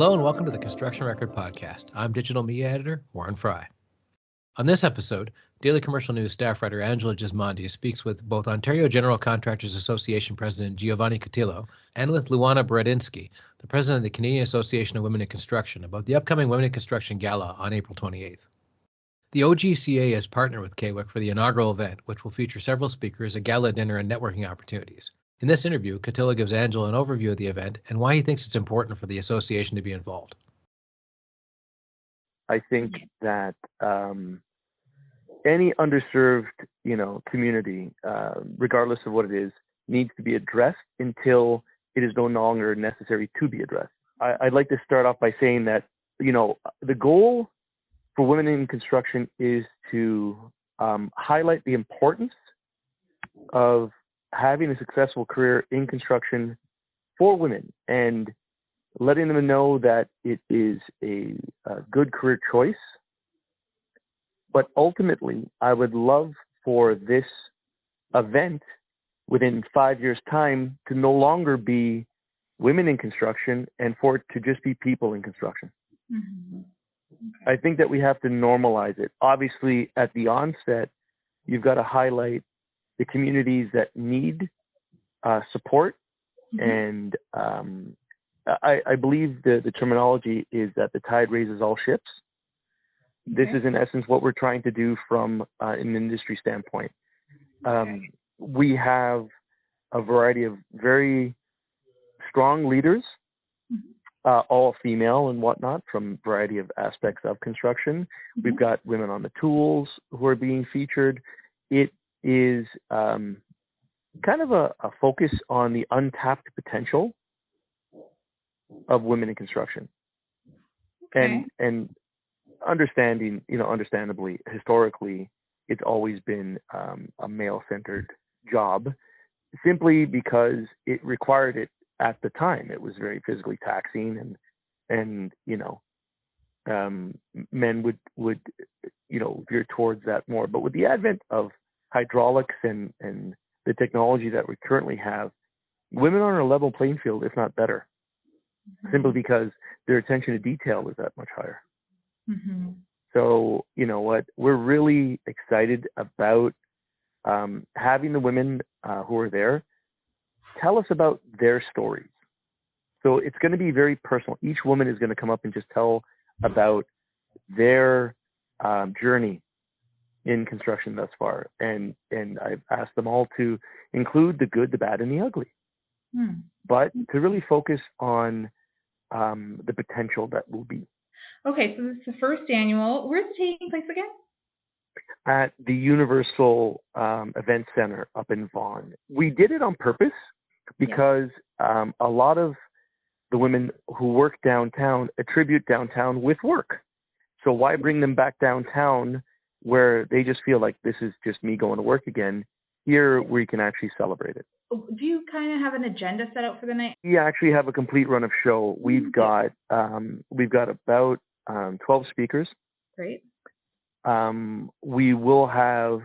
Hello and welcome to the Construction Record Podcast. I'm digital media editor Warren Fry. On this episode, Daily Commercial News staff writer Angela Gismondi speaks with both Ontario General Contractors Association President Giovanni Cautillo and with Luana Buratynski, the president of the Canadian Association of Women in Construction, about the upcoming Women in Construction Gala on April 28th. The OGCA has partnered with CAWIC for the inaugural event, which will feature several speakers, a gala dinner, and networking opportunities. In this interview, Cautillo gives Angela an overview of the event and why he thinks it's important for the association to be involved. I think that any underserved, community, regardless of what it is, needs to be addressed until it is no longer necessary to be addressed. I'd like to start off by saying that, the goal for women in construction is to highlight the importance of having a successful career in construction for women and letting them know that it is a good career choice. But ultimately, I would love for this event within 5 years' time to no longer be women in construction and for it to just be people in construction. Mm-hmm. Okay. I think that we have to normalize it. Obviously, at the onset, you've got to highlight the communities that need support. Mm-hmm. And I believe the terminology is that the tide raises all ships. Okay. This is in essence what we're trying to do from an industry standpoint. Okay. We have a variety of very strong leaders, mm-hmm. All female and whatnot, from a variety of aspects of construction. Mm-hmm. We've got women on the tools who are being featured. It is kind of a focus on the untapped potential of women in construction. Okay. And understandably, historically, it's always been a male-centered job, simply because it required it at the time. It was very physically taxing, and men would veer towards that more. But with the advent of hydraulics and the technology that we currently have, women are on a level playing field, if not better, mm-hmm. simply because their attention to detail is that much higher. Mm-hmm. So, you know what, we're really excited about having the women who are there tell us about their stories. So it's going to be very personal. Each woman is going to come up and just tell about their journey in construction thus far. And I've asked them all to include the good, the bad, and the ugly. But to really focus on the potential that will be. Okay, so this is the first annual. Where's it taking place again? At the Universal Event Center up in Vaughan. We did it on purpose because a lot of the women who work downtown attribute downtown with work. So why bring them back downtown where they just feel like this is just me going to work again? Here we can actually celebrate it. Do you kind of have an agenda set out for the night? We actually have a complete run of show. We've got about 12 speakers. Great. We will have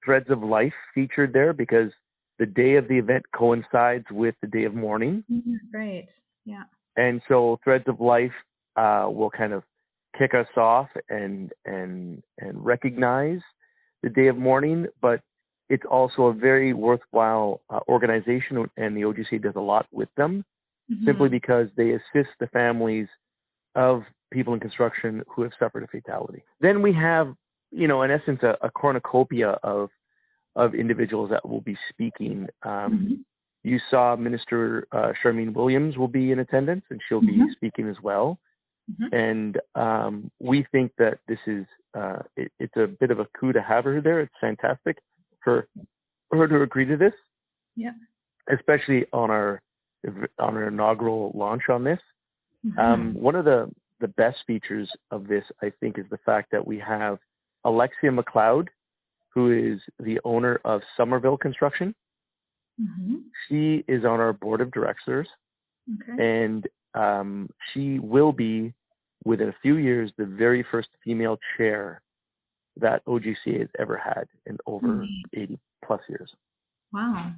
Threads of Life featured there because the day of the event coincides with the day of mourning. Great. Yeah. And so Threads of Life will kind of kick us off and recognize the day of mourning, but it's also a very worthwhile organization, and the OGCA does a lot with them, simply because they assist the families of people in construction who have suffered a fatality. Then we have, in essence, a cornucopia of individuals that will be speaking. You saw Minister Charmaine Williams will be in attendance, and she'll be speaking as well. And we think that this is it's a bit of a coup to have her there. It's fantastic for her to agree to this. Yeah. Especially on our inaugural launch on this. One of the best features of this, I think, is the fact that we have Alexia McLeod, who is the owner of Somerville Construction. She is on our board of directors. And she will be, within a few years, the very first female chair that OGCA has ever had in over 80 plus years. Wow.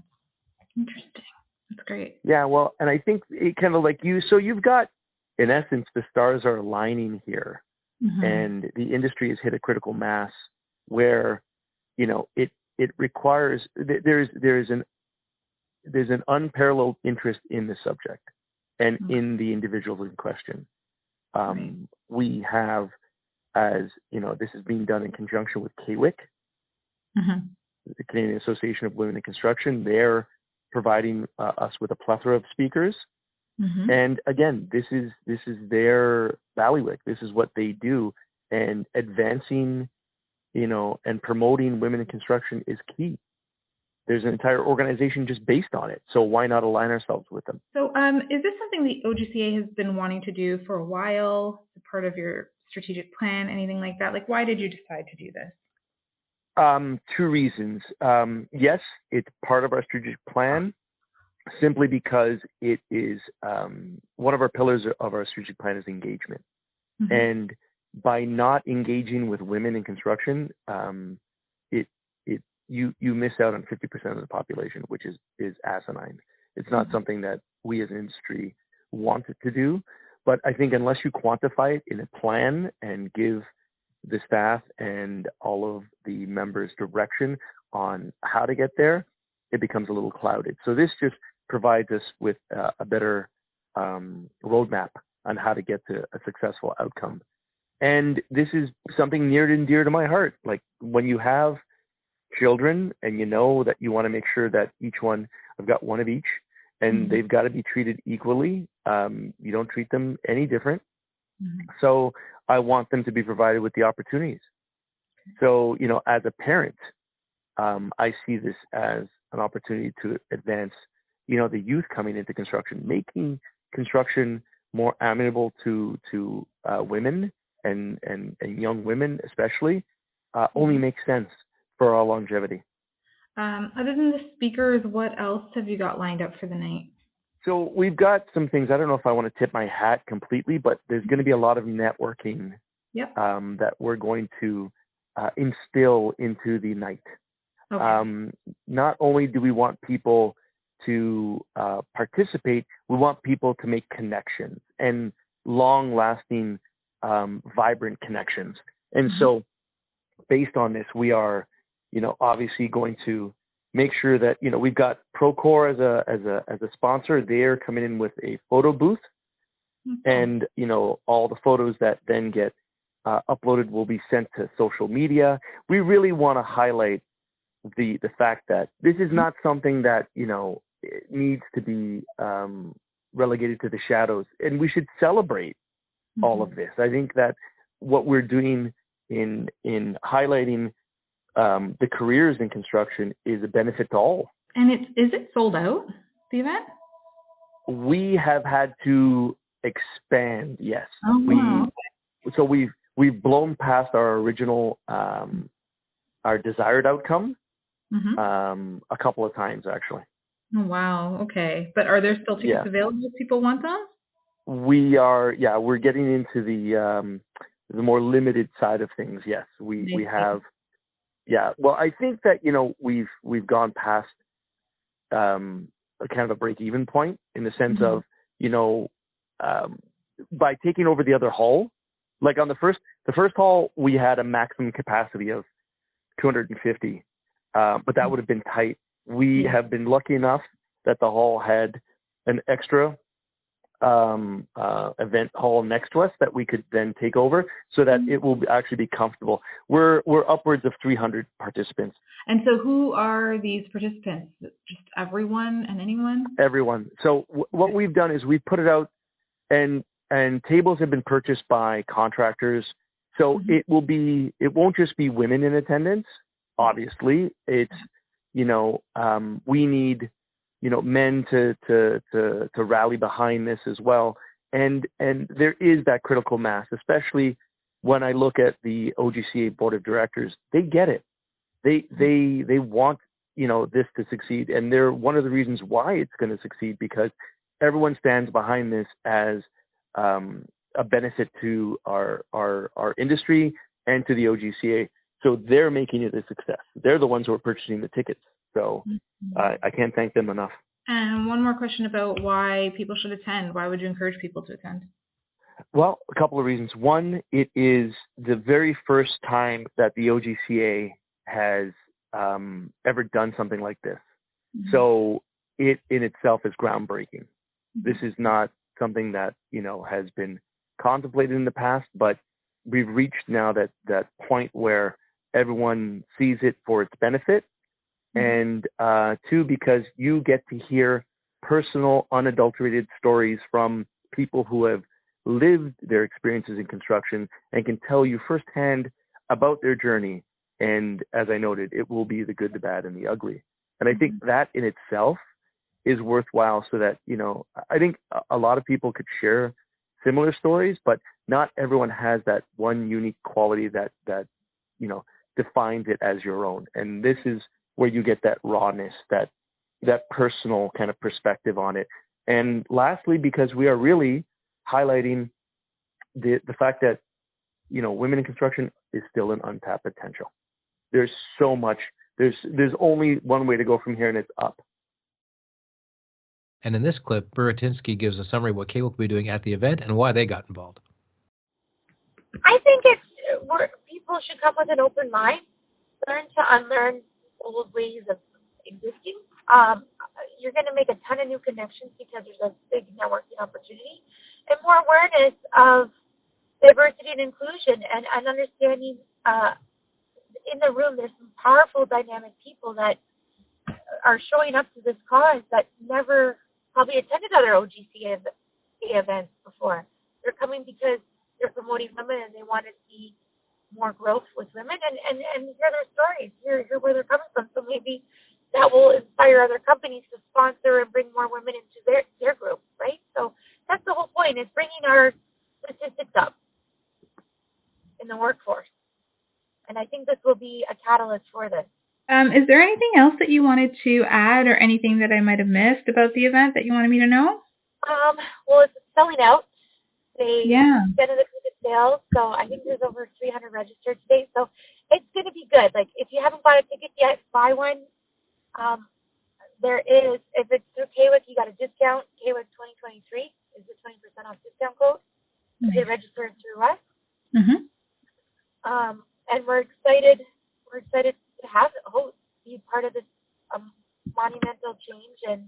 Interesting. That's great. Yeah, well, and I think it kind of like you, so you've got in essence, the stars are aligning here, and the industry has hit a critical mass where, you know, it requires, there's an unparalleled interest in the subject and in the individuals in question. We have, as you know, this is being done in conjunction with CAWIC, the Canadian Association of Women in Construction. They're providing us with a plethora of speakers. And again, this is their bailiwick. This is what they do, and advancing, you know, and promoting women in construction is key. There's an entire organization just based on it. So why not align ourselves with them? So is this something the OGCA has been wanting to do for a while? Is it part of your strategic plan, anything like that? Like, why did you decide to do this? Two reasons. Yes, it's part of our strategic plan, simply because it is one of our pillars of our strategic plan is engagement. And by not engaging with women in construction, you miss out on 50% of the population, which is asinine. It's not something that we as an industry wanted to do. But I think unless you quantify it in a plan and give the staff and all of the members direction on how to get there, it becomes a little clouded. So this just provides us with a better roadmap on how to get to a successful outcome. And this is something near and dear to my heart. Like, when you have children and you know that you want to make sure that each one, I've got one of each, and they've got to be treated equally. You don't treat them any different. So I want them to be provided with the opportunities. So, you know, as a parent, I see this as an opportunity to advance, you know, the youth coming into construction, making construction more amenable to women and young women especially, only makes sense for our longevity. Other than the speakers, what else have you got lined up for the night? So we've got some things. I don't know if I want to tip my hat completely, but there's going to be a lot of networking that we're going to instill into the night. Not only do we want people to participate, we want people to make connections and long-lasting, vibrant connections. And so based on this, we are, you know, obviously going to make sure that, you know, we've got Procore as a sponsor. They're coming in with a photo booth, and, you know, all the photos that then get uploaded will be sent to social media. We really want to highlight the fact that this is not something that, you know, needs to be relegated to the shadows, and we should celebrate all of this. I think that what we're doing in highlighting the careers in construction is a benefit to all. And is it sold out, the event? We have had to expand, yes. Oh, wow. So we've blown past our original, our desired outcome a couple of times, actually. Oh, wow. Okay. But are there still tickets available if people want them? We are, we're getting into the more limited side of things. Yes, we have. Yeah. Well, I think that, you know, we've gone past a kind of a break-even point in the sense of, you know, by taking over the other hall, like on the first hall, we had a maximum capacity of 250, but that would have been tight. We have been lucky enough that the hall had an extra event hall next to us that we could then take over, so that it will actually be comfortable. We're upwards of 300 participants. And so who are these participants? Just everyone and anyone? Everyone. So what we've done is we've put it out, and tables have been purchased by contractors. So it won't just be women in attendance. Obviously, it's, you know, we need, you know, men to rally behind this as well. And there is that critical mass, especially when I look at the OGCA board of directors. They get it. They want, you know, this to succeed. And they're one of the reasons why it's going to succeed, because everyone stands behind this as a benefit to our industry and to the OGCA. So they're making it a success. They're the ones who are purchasing the tickets. So I can't thank them enough. And one more question about why people should attend. Why would you encourage people to attend? Well, a couple of reasons. One, it is the very first time that the OGCA has ever done something like this. Mm-hmm. So it in itself is groundbreaking. Mm-hmm. This is not something that, has been contemplated in the past, but we've reached now that point where everyone sees it for its benefit. Mm-hmm. And two, because you get to hear personal, unadulterated stories from people who have lived their experiences in construction and can tell you firsthand about their journey. And as I noted, it will be the good, the bad, and the ugly. And I think that in itself is worthwhile, so that, I think a lot of people could share similar stories, but not everyone has that one unique quality that defines it as your own. And this is where you get that rawness, that personal kind of perspective on it. And lastly, because we are really highlighting the fact that, women in construction is still an untapped potential. There's so much. There's only one way to go from here, and it's up. And in this clip, Buratynski gives a summary of what CAWIC will be doing at the event and why they got involved. I think people should come with an open mind, learn to unlearn old ways of existing. You're going to make a ton of new connections because there's a big networking opportunity, and more awareness of diversity and inclusion, and understanding in the room there's some powerful, dynamic people that are showing up to this cause that never probably attended other OGCA events before. They're coming because they're promoting women and they want to see more growth with women and hear their stories, hear where they're coming from. So maybe that will inspire other companies to sponsor and bring more women into their group, right? So that's the whole point, is bringing our statistics up in the workforce. And I think this will be a catalyst for this. Is there anything else that you wanted to add, or anything that I might have missed about the event that you wanted me to know? Well, it's selling out. They extended the ticket sales, so I think there's over 300 registered today. So it's going to be good. Like, if you haven't bought a ticket yet, buy one. There is, if it's through CAWIC, you got a discount. CAWIC 2023 is the 20% off discount code. Mm-hmm. They register through us. Mm-hmm. And we're excited. We're excited to be part of this monumental change in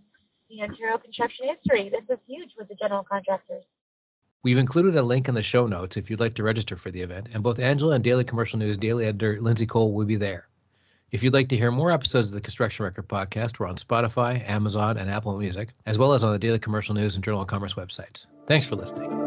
the Ontario construction history. This is huge with the general contractors. We've included a link in the show notes if you'd like to register for the event, and both Angela and Daily Commercial News daily editor Lindsey Cole will be there. If you'd like to hear more episodes of the Construction Record podcast, we're on Spotify, Amazon, and Apple Music, as well as on the Daily Commercial News and Journal of Commerce websites. Thanks for listening.